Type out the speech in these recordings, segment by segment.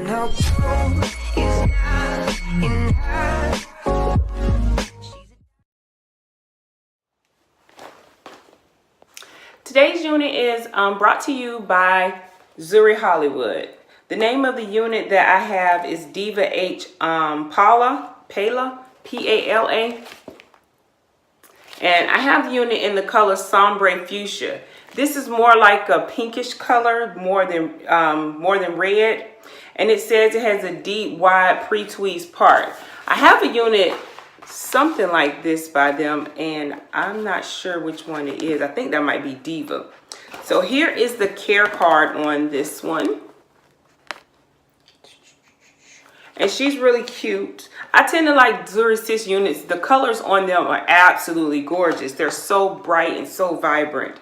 no proof is not in her. Today's unit is brought to you by Zury Hollywood. The name of the unit that I have is Diva-H Pala, P-A-L-A. And I have the unit in the color Som Fuchsia. This is more like a pinkish color, more than red. And it says it has a deep, wide pre-tweezed part. I have a unit something like this by them, and I'm not sure which one it is. I think that might be Diva. So here is the care card on this one. And she's really cute. I tend to like Zury Sis units. The colors on them are absolutely gorgeous. They're so bright and so vibrant.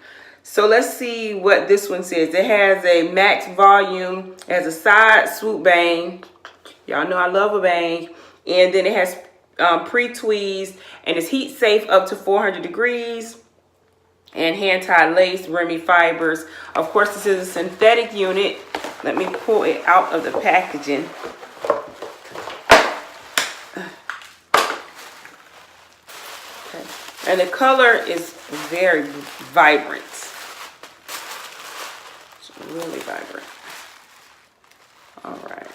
So let's see what this one says. It has a max volume, it has a side swoop bang. Y'all know I love a bang. And then it has pre-tweezed, and it's heat safe up to 400 degrees. And hand-tied lace, Remy fibers. Of course, this is a synthetic unit. Let me pull it out of the packaging. And the color is very vibrant. It's really vibrant. All right.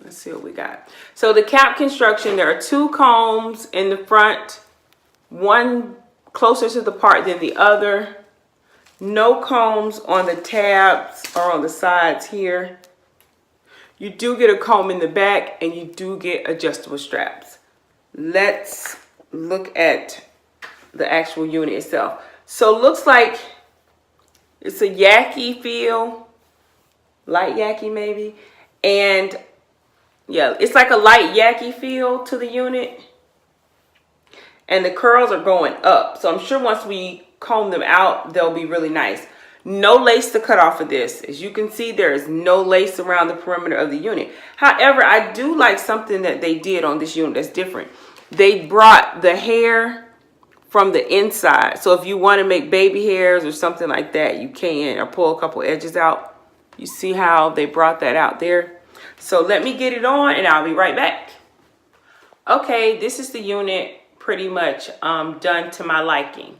Let's see what we got. So the cap construction, there are two combs in the front, one closer to the part than the other. No combs on the tabs or on the sides here. You do get a comb in the back, and you do get adjustable straps. Let's look at the actual unit itself. So it looks like it's a yaki feel, light yaki maybe. And yeah, it's like a light yaki feel to the unit. And the curls are going up. So I'm sure once we comb them out, they'll be really nice. No lace to cut off of this. As you can see, there is no lace around the perimeter of the unit. However, I do like something that they did on this unit that's different. They brought the hair from the inside. So if you want to make baby hairs or something like that, you can, or pull a couple edges out. You see how they brought that out there? So let me get it on and I'll be right back. Okay, this is the unit pretty much done to my liking.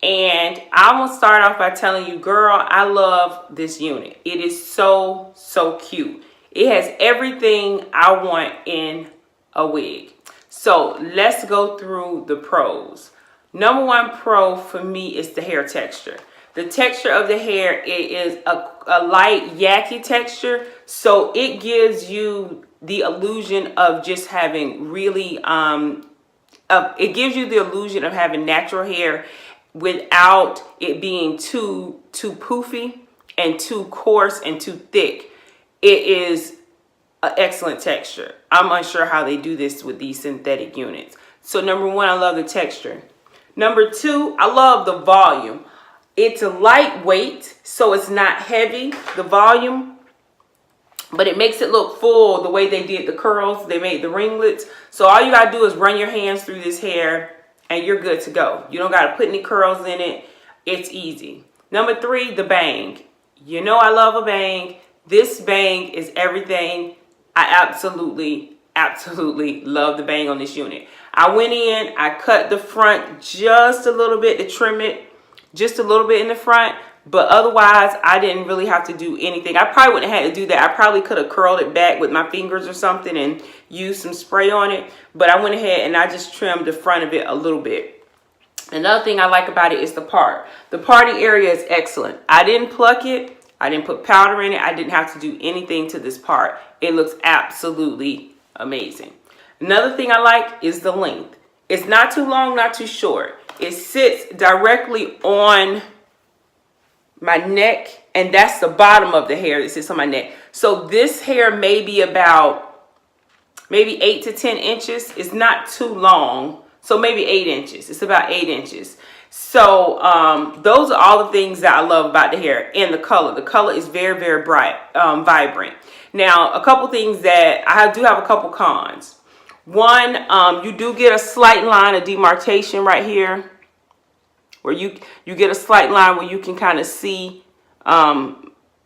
And I'm going to start off by telling you, girl, I love this unit. It is so, so cute. It has everything I want in a wig. So let's go through the pros. Number one pro for me is the hair texture. The texture of the hair, it is a light yaki texture. So it gives you the illusion of just having really, it gives you the illusion of having natural hair without it being too poofy and too coarse and too thick. It is an excellent texture. I'm unsure how they do this with these synthetic units. So number one, I love the texture. Number two, I love the volume. It's a lightweight, so it's not heavy, the volume, but it makes it look full the way they did the curls. They made the ringlets. So all you gotta do is run your hands through this hair and you're good to go. You don't got to put any curls in it. It's easy. Number three, the bang. You know I love a bang. This bang is everything. I absolutely love the bang on this unit. I went in, I cut the front just a little bit to trim it, just a little bit in the front. But otherwise, I didn't really have to do anything. I probably wouldn't have had to do that. I probably could have curled it back with my fingers or something and used some spray on it. But I went ahead and I just trimmed the front of it a little bit. Another thing I like about it is the part. The parting area is excellent. I didn't pluck it. I didn't put powder in it. I didn't have to do anything to this part. It looks absolutely amazing. Another thing I like is the length. It's not too long, not too short. It sits directly on my neck, and that's the bottom of the hair that sits on my neck. So this hair may be about maybe 8 to 10 inches. It's not too long, so maybe 8 inches. It's about 8 inches. So those are all the things that I love about the hair. And the color. The color is very, very bright, vibrant. Now, a couple things that I do have a couple cons. One, you do get a slight line of demarcation right here, where you get a slight line where you can kind of see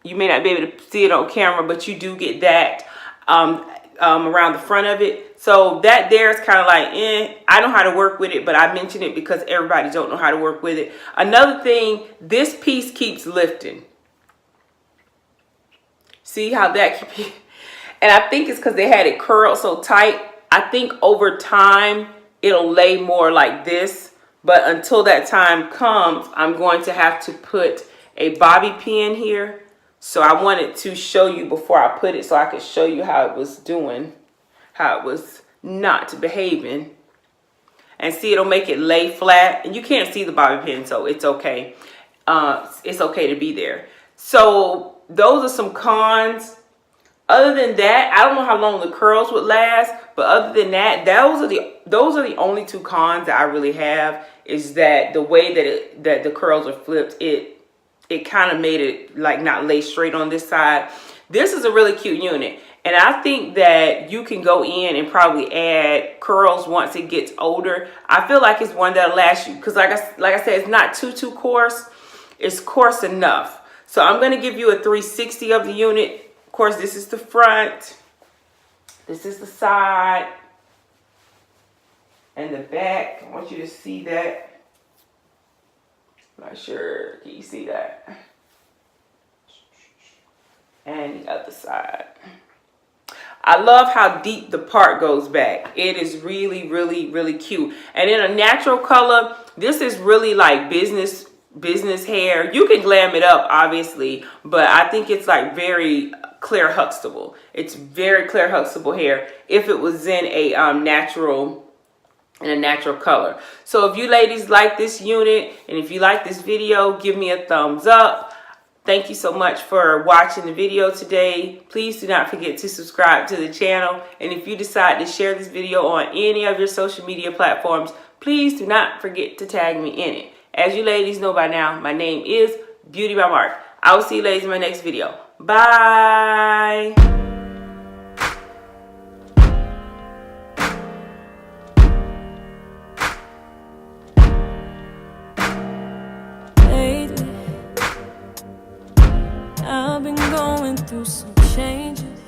You may not be able to see it on camera, but you do get that around the front of it. So that there is kind of like, I know how to work with it, but I mention it because everybody don't know how to work with it. Another thing, this piece keeps lifting. See how that keeps, and I think it's because they had it curled so tight. I think over time, it'll lay more like this. But until that time comes, I'm going to have to put a bobby pin here. So I wanted to show you before I put it so I could show you how it was doing, how it was not behaving. And see, it'll make it lay flat. And you can't see the bobby pin, so it's okay. It's okay to be there. So those are some cons. Other than that, I don't know how long the curls would last, but other than that, those are the only two cons that I really have, is that the way that the curls are flipped, it kind of made it like not lay straight on this side. This is a really cute unit, and I think that you can go in and probably add curls once it gets older. I feel like it's one that'll last you, because like I said, it's not too coarse. It's coarse enough. So I'm going to give you a 360 of the unit. Of course, this is the front, this is the side, and the back. I want you to see that. I'm not sure, can you see that? And the other side. I love how deep the part goes back. It is really, really, really cute. And in a natural color, this is really like business hair. You can glam it up, obviously, but I think it's like very Claire Huxtable. It's very Claire Huxtable hair if it was in a natural color. So if you ladies like this unit, and if you like this video, give me a thumbs up. Thank you so much for watching the video today. Please do not forget to subscribe to the channel. And if you decide to share this video on any of your social media platforms, please do not forget to tag me in it. As you ladies know by now, my name is Beauty by Mark. I will see you ladies in my next video. Bye. Lately, I've been going through some changes.